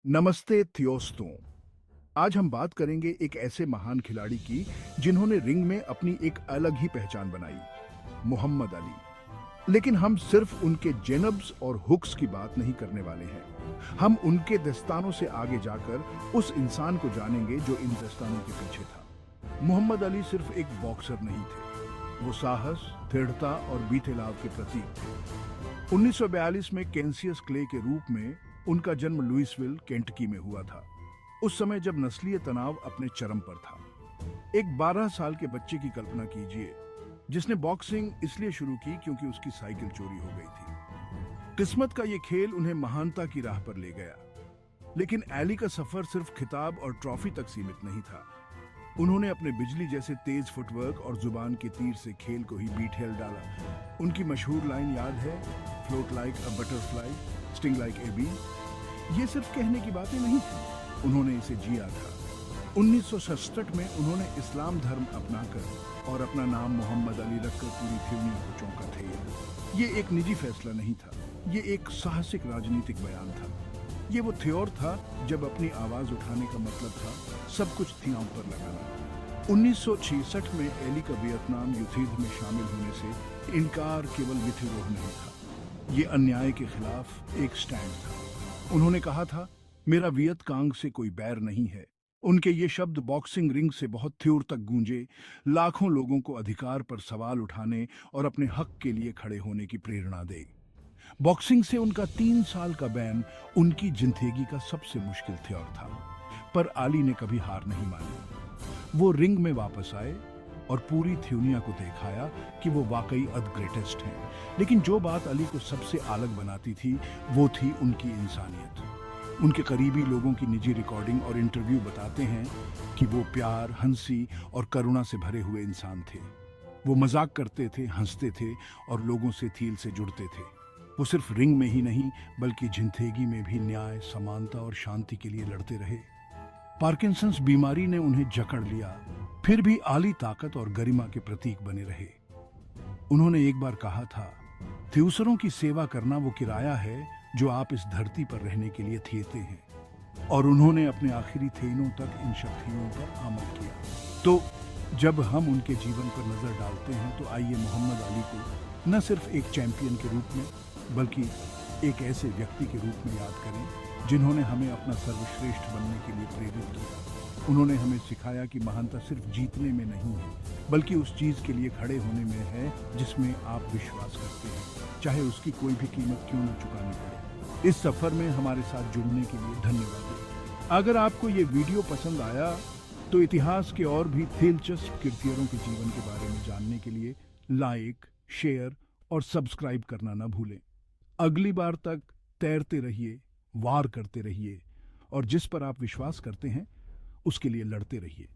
नमस्ते दोस्तों। आज हम बात करेंगे एक ऐसे महान खिलाड़ी की जिन्होंने रिंग में अपनी एक अलग ही पहचान बनाई, मोहम्मद अली। लेकिन हम सिर्फ उनके जेनब्स और हुक्स की बात नहीं करने वाले हैं। हम उनके दस्तानों से आगे जाकर उस इंसान को जानेंगे जो इन दस्तानों के पीछे था। मोहम्मद अली सिर्फ एक बॉक्सर नहीं थे, वो साहस, दृढ़ता और बीते लाव के प्रतीक थे। 1942 में कैंसियस क्ले के रूप में उनका जन्म लुइसविल, केंटकी में हुआ था। उस समय जब नस्लीय तनाव अपने चरम पर था। एक 12 साल के बच्चे की कल्पना कीजिए, जिसने बॉक्सिंग इसलिए शुरू की क्योंकि उसकी साइकिल चोरी हो गई थी। किस्मत का ये खेल उन्हें महानता की राह पर ले गया। लेकिन एली का सफर सिर्फ खिताब और ट्रॉफी तक सीमित नहीं था। उन्होंने अपने बिजली जैसे तेज फुटवर्क और जुबान के तीर से खेल को ही बीट हेल डाला। उनकी मशहूर लाइन याद है, float like a butterfly, sting like a bee. ये सिर्फ कहने की बातें नहीं थी, उन्होंने इसे जिया था। 1967 में उन्होंने इस्लाम धर्म अपनाकर और अपना नाम मोहम्मद अली रखकर पूरी दुनिया को चौंका थे। ये एक निजी फैसला नहीं था, ये एक साहसिक राजनीतिक बयान था। ये वो थ्योर था जब अपनी आवाज उठाने का मतलब था सब कुछ थियाओं पर लगाना। 1966 में एली का वियतनाम युद्ध में शामिल होने से इनकार केवल विद्रोह नहीं था, ये अन्याय के खिलाफ एक स्टैंड था। उन्होंने कहा था, मेरा वियत कांग से कोई बैर नहीं है। उनके ये शब्द बॉक्सिंग रिंग से बहुत दूर तक गूंजे, लाखों लोगों को अधिकार पर सवाल उठाने और अपने हक के लिए खड़े होने की प्रेरणा दे। बॉक्सिंग से उनका 3 साल का बैन उनकी जिंदगी का सबसे मुश्किल थ्योर था। पर आली ने कभी हार नहीं मानी। वो रिंग में वापस आए और पूरी दुनिया को दिखाया कि वो वाकई द ग्रेटेस्ट हैं। लेकिन जो बात अली को सबसे अलग बनाती थी, वो थी उनकी इंसानियत। उनके करीबी लोगों की निजी रिकॉर्डिंग और इंटरव्यू बताते हैं कि वो प्यार, हंसी और करुणा से भरे हुए इंसान थे। वो मजाक करते थे, हंसते थे और लोगों से दिल से जुड़ते थे। वो सिर्फ रिंग में ही नहीं, बल्कि जिंदगी में भी न्याय, समानता और शांति के लिए लड़ते रहे। पार्किंसंस बीमारी ने उन्हें जकड़ लिया, फिर भी आली ताकत और गरिमा के प्रतीक बने रहे। उन्होंने एक बार कहा था, दूसरों की सेवा करना वो किराया है जो आप इस धरती पर रहने के लिए देते हैं। और उन्होंने अपने आखिरी थेनों तक इन शक्तियों पर अमल किया। तो जब हम उनके जीवन पर नजर डालते हैं, तो आइए मोहम्मद अली को न सिर्फ एक चैंपियन के रूप में, बल्कि एक ऐसे व्यक्ति के रूप में याद करें जिन्होंने हमें अपना सर्वश्रेष्ठ बनने के लिए प्रेरित किया। उन्होंने हमें सिखाया कि महानता सिर्फ जीतने में नहीं है, बल्कि उस चीज के लिए खड़े होने में है जिसमें आप विश्वास करते हैं, चाहे उसकी कोई भी कीमत क्यों न चुकानी पड़े। इस सफर में हमारे साथ जुड़ने के लिए धन्यवाद। अगर आपको ये वीडियो पसंद आया तो इतिहास के और भी दिलचस्प किरदारों के जीवन के बारे में जानने के लिए लाइक, शेयर और सब्सक्राइब करना ना भूलें। अगली बार तक तैरते रहिए, वार करते रहिए और जिस पर आप विश्वास करते हैं उसके लिए लड़ते रहिए।